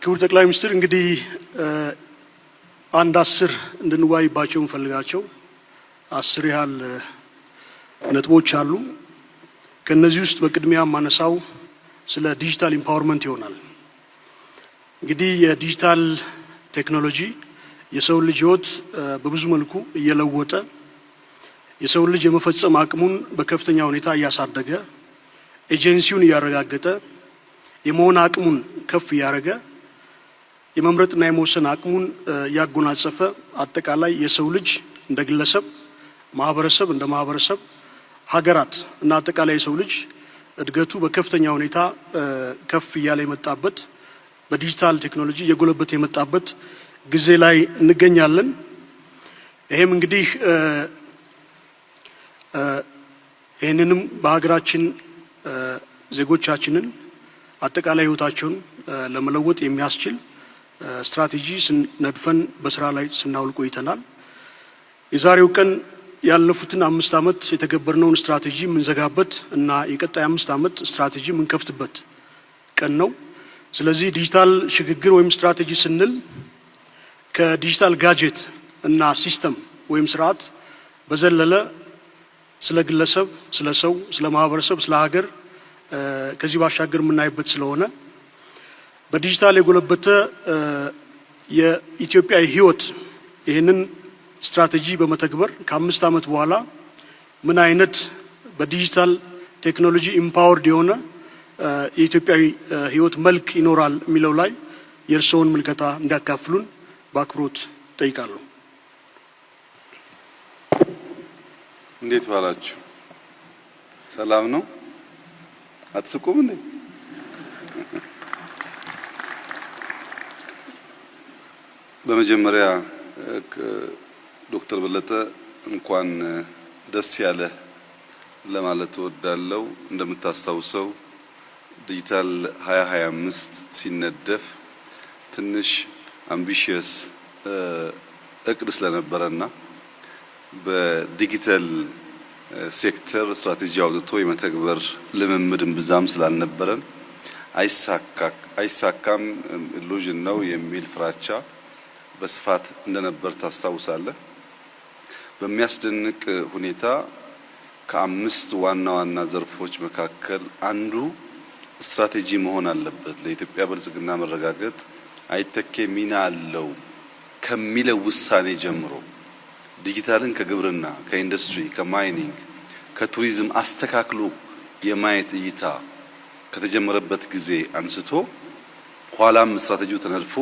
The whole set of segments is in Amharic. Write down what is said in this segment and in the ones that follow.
ክቡር ጠቅላይ ሚኒስትር እንግዲህ አንድ 10 እንድንወያይባቸው እንፈልጋቸው 10 ያህል ነጥቦች አሉ። ከነዚህ ውስጥ በቅድሚያ ማነሳው ስለ ዲጂታል ኢምፓወርመንት ይሆናል። እንግዲህ የዲጂታል ቴክኖሎጂ የሰው ልጅ ህይወት በብዙ መልኩ እየለወጠ የሰው ልጅ የመፈጸም አቅሙን በከፍተኛ ሁኔታ እያሳደገ ኤጀንሲውን እያረጋገጠ የመሆን አቅሙን ከፍ ያረገ የመምረጥና የመወሰን አቅሙን ያጎናጸፈ አጠቃላይ የሰው ልጅ እንደ ግለሰብ ማህበረሰብ እንደ ማህበረሰብ ሀገራት እና አጠቃላይ የሰው ልጅ እድገቱ በከፍተኛ ሁኔታ ከፍ ያለ የመጣበት በዲጂታል ቴክኖሎጂ የጎለበት የመጣበት ጊዜ ላይ እንገኛለን። ይሄም እንግዲህ ይሄንንም በሀገራችን ዜጎቻችንን አጠቃላይ ህይወታቸውን ለመለወጥ የሚያስችል ስትራቴጂ ነድፈን በስራ ላይ ስናውል ቆይተናል። የዛሬው ቀን ያለፉትን 5 ዓመት የተገበርነውን ስትራቴጂ ምንዘጋበት እና የቀጣይ 5 ዓመት ስትራቴጂ ምንከፍትበት ቀን ነው። ስለዚህ ዲጂታል ሽግግር ወይም ስትራቴጂ ስንል ከዲጂታል ጋጀት እና ሲስተም ወይም ስርዓት በዘለለ ስለ ግለሰብ፣ ስለ ሰው፣ ስለ ማህበረሰብ፣ ስለ ሀገር ከዚህ ባሻገር የምናይበት ስለሆነ በዲጂታል የጎለበተ የኢትዮጵያ ህይወት ይህንን ስትራቴጂ በመተግበር ከ5 ዓመት በኋላ ምን አይነት በዲጂታል ቴክኖሎጂ ኢምፓወርድ የሆነ የኢትዮጵያዊ ህይወት መልክ ይኖራል የሚለው ላይ የእርስዎን ምልከታ እንዲያካፍሉን በአክብሮት ጠይቃለሁ። እንዴት ዋላችሁ? ሰላም ነው? አትስቁም እንዴ? በመጀመሪያ ዶክተር በለጠ እንኳን ደስ ያለ ለማለት እወዳለሁ። እንደምታስታውሰው ዲጂታል 2025 ሲነደፍ ትንሽ አምቢሺየስ እቅድ ስለነበረና በዲጂታል ሴክተር ስትራቴጂ አውጥቶ የመተግበር ልምምድም ብዛም ስላልነበረን አይሳካም ኢሉዥን ነው የሚል ፍራቻ በስፋት እንደነበር ታስታውሳለህ። በሚያስደንቅ ሁኔታ ከ5 ዋና ዋና ዘርፎች መካከል አንዱ ስትራቴጂ መሆን አለበት ለኢትዮጵያ ብልጽግና መረጋገጥ አይተኬ ሚና አለው ከሚለው ውሳኔ ጀምሮ ዲጂታልን ከግብርና፣ ከኢንዱስትሪ፣ ከማይኒንግ፣ ከቱሪዝም አስተካክሎ የማየት እይታ ከተጀመረበት ጊዜ አንስቶ ኋላም ስትራቴጂው ተነድፎ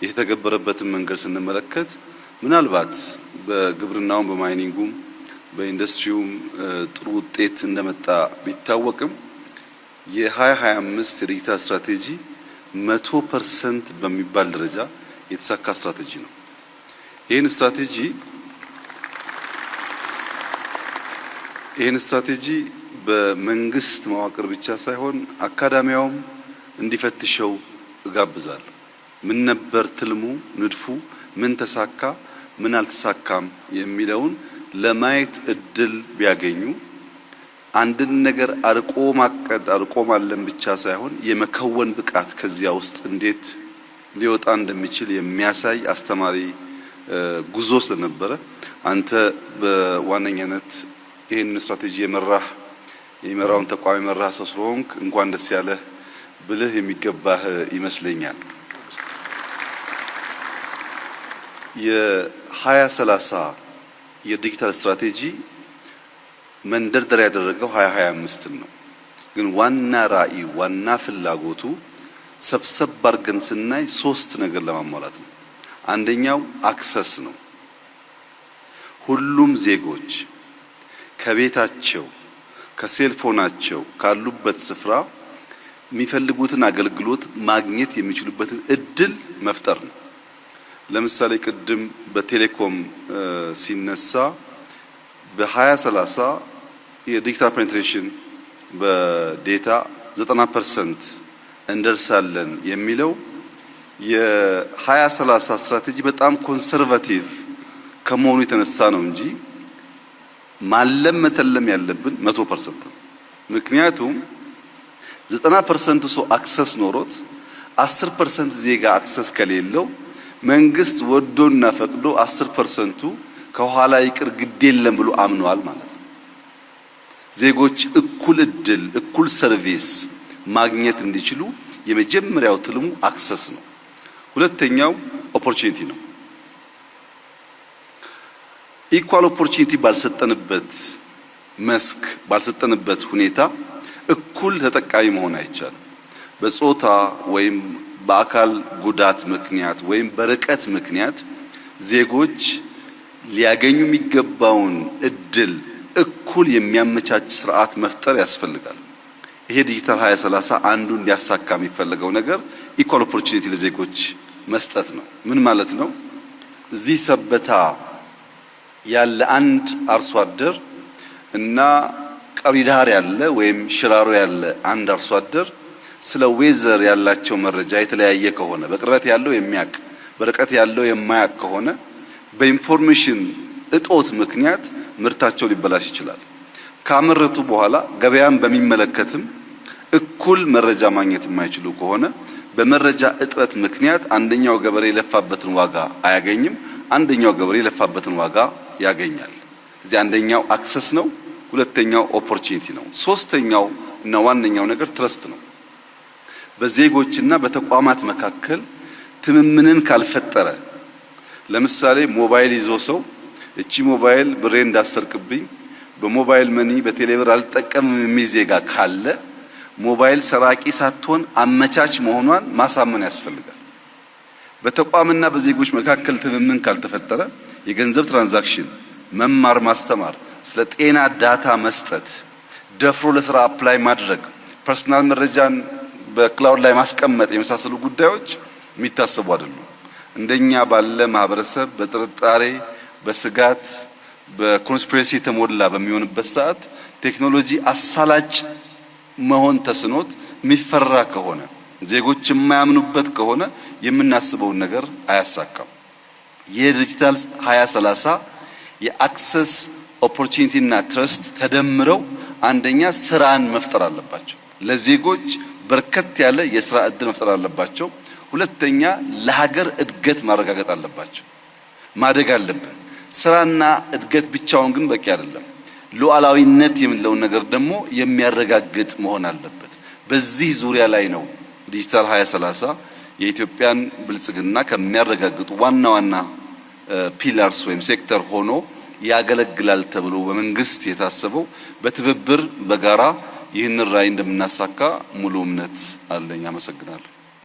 የተገበረበትን መንገድ ስንመለከት ምናልባት በግብርናውም በማይኒንጉም በኢንዱስትሪውም ጥሩ ውጤት እንደመጣ ቢታወቅም የ2025 የዲጂታል ስትራቴጂ 100% በሚባል ደረጃ የተሳካ ስትራቴጂ ነው። ይህን ስትራቴጂ በመንግስት መዋቅር ብቻ ሳይሆን አካዳሚያውም እንዲፈትሸው እጋብዛለሁ። ምን ነበር ትልሙ፣ ንድፉ፣ ምን ተሳካ፣ ምን አልተሳካም የሚለውን ለማየት እድል ቢያገኙ አንድን ነገር አርቆ ማቀድ አርቆ ማለም ብቻ ሳይሆን የመከወን ብቃት ከዚያ ውስጥ እንዴት ሊወጣ እንደሚችል የሚያሳይ አስተማሪ ጉዞ ስለነበረ አንተ በዋነኛነት ይህን ስትራቴጂ የሚመራውን ተቋም የመራህ ሰው ስለሆንክ እንኳን ደስ ያለህ ብልህ የሚገባህ ይመስለኛል። የ2030 የዲጂታል ስትራቴጂ መንደርደሪያ ያደረገው 2025 ነው። ግን ዋና ራዕይ ዋና ፍላጎቱ ሰብሰብ አድርገን ስናይ 3 ነገር ለማሟላት ነው። አንደኛው አክሰስ ነው። ሁሉም ዜጎች ከቤታቸው ከሴልፎናቸው ካሉበት ስፍራ የሚፈልጉትን አገልግሎት ማግኘት የሚችሉበትን እድል መፍጠር ነው። ለምሳሌ ቅድም በቴሌኮም ሲነሳ በ2030 የዲጂታል ፔኔትሬሽን በዴታ 90% እንደርሳለን የሚለው የ2030 ስትራቴጂ በጣም ኮንሰርቫቲቭ ከመሆኑ የተነሳ ነው እንጂ ማለም መተለም ያለብን 100% ነው። ምክንያቱም 90% ሰው አክሰስ ኖሮት 10% ዜጋ አክሰስ ከሌለው መንግስት ወዶና ፈቅዶ 10%ቱ ከኋላ ይቅር ግድ የለም ብሎ አምኗል ማለት ነው። ዜጎች እኩል እድል እኩል ሰርቪስ ማግኘት እንዲችሉ የመጀመሪያው ትልሙ አክሰስ ነው። ሁለተኛው ኦፖርቹኒቲ ነው። ኢኳል ኦፖርቹኒቲ ባልሰጠንበት መስክ ባልሰጠንበት ሁኔታ እኩል ተጠቃሚ መሆን አይቻልም። በጾታ ወይም በአካል ጉዳት ምክንያት ወይም በርቀት ምክንያት ዜጎች ሊያገኙ የሚገባውን እድል እኩል የሚያመቻች ስርዓት መፍጠር ያስፈልጋል። ይሄ ዲጂታል 2030 አንዱ እንዲያሳካ የሚፈልገው ነገር ኢኳል ኦፖርቹኒቲ ለዜጎች መስጠት ነው። ምን ማለት ነው? እዚህ ሰበታ ያለ አንድ አርሶ አደር እና ቀብሪ ዳህር ያለ ወይም ሽራሮ ያለ አንድ አርሶ አደር ስለ ዌዘር ያላቸው መረጃ የተለያየ ከሆነ በቅርበት ያለው የሚያቅ በርቀት ያለው የማያቅ ከሆነ በኢንፎርሜሽን እጦት ምክንያት ምርታቸው ሊበላሽ ይችላል። ካመረቱ በኋላ ገበያን በሚመለከትም እኩል መረጃ ማግኘት የማይችሉ ከሆነ በመረጃ እጥረት ምክንያት አንደኛው ገበሬ የለፋበትን ዋጋ አያገኝም፣ አንደኛው ገበሬ የለፋበትን ዋጋ ያገኛል። እዚህ አንደኛው አክሰስ ነው፣ ሁለተኛው ኦፖርቹኒቲ ነው። ሶስተኛው እና ዋነኛው ነገር ትረስት ነው። በዜጎችና በተቋማት መካከል ትምምንን ካልፈጠረ ለምሳሌ ሞባይል ይዞ ሰው እቺ ሞባይል ብሬ እንዳሰርቅብኝ በሞባይል መኒ በቴሌብር አልጠቀምም የሚል ዜጋ ካለ ሞባይል ሰራቂ ሳትሆን አመቻች መሆኗን ማሳመን ያስፈልጋል። በተቋምና በዜጎች መካከል ትምምን ካልተፈጠረ የገንዘብ ትራንዛክሽን፣ መማር ማስተማር፣ ስለ ጤና ዳታ መስጠት፣ ደፍሮ ለስራ አፕላይ ማድረግ፣ ፐርሰናል መረጃን በክላውድ ላይ ማስቀመጥ የመሳሰሉ ጉዳዮች የሚታሰቡ አይደሉም። እንደኛ ባለ ማህበረሰብ በጥርጣሬ በስጋት በኮንስፒሬሲ የተሞላ በሚሆንበት ሰዓት ቴክኖሎጂ አሳላጭ መሆን ተስኖት የሚፈራ ከሆነ ዜጎች የማያምኑበት ከሆነ የምናስበውን ነገር አያሳካም። የዲጂታል 2030 የአክሰስ ኦፖርቹኒቲ እና ትረስት ተደምረው አንደኛ ስራን መፍጠር አለባቸው። ለዜጎች በርከት ያለ የስራ እድል መፍጠር አለባቸው። ሁለተኛ ለሀገር እድገት ማረጋገጥ አለባቸው። ማደግ አለብን። ስራና እድገት ብቻውን ግን በቂ አይደለም። ሉዓላዊነት የምንለውን ነገር ደግሞ የሚያረጋግጥ መሆን አለበት። በዚህ ዙሪያ ላይ ነው ዲጂታል 2030 የኢትዮጵያን ብልጽግና ከሚያረጋግጡ ዋና ዋና ፒላርስ ወይም ሴክተር ሆኖ ያገለግላል ተብሎ በመንግስት የታሰበው። በትብብር በጋራ ይህንን ራዕይ እንደምናሳካ ሙሉ እምነት አለኝ። አመሰግናለሁ።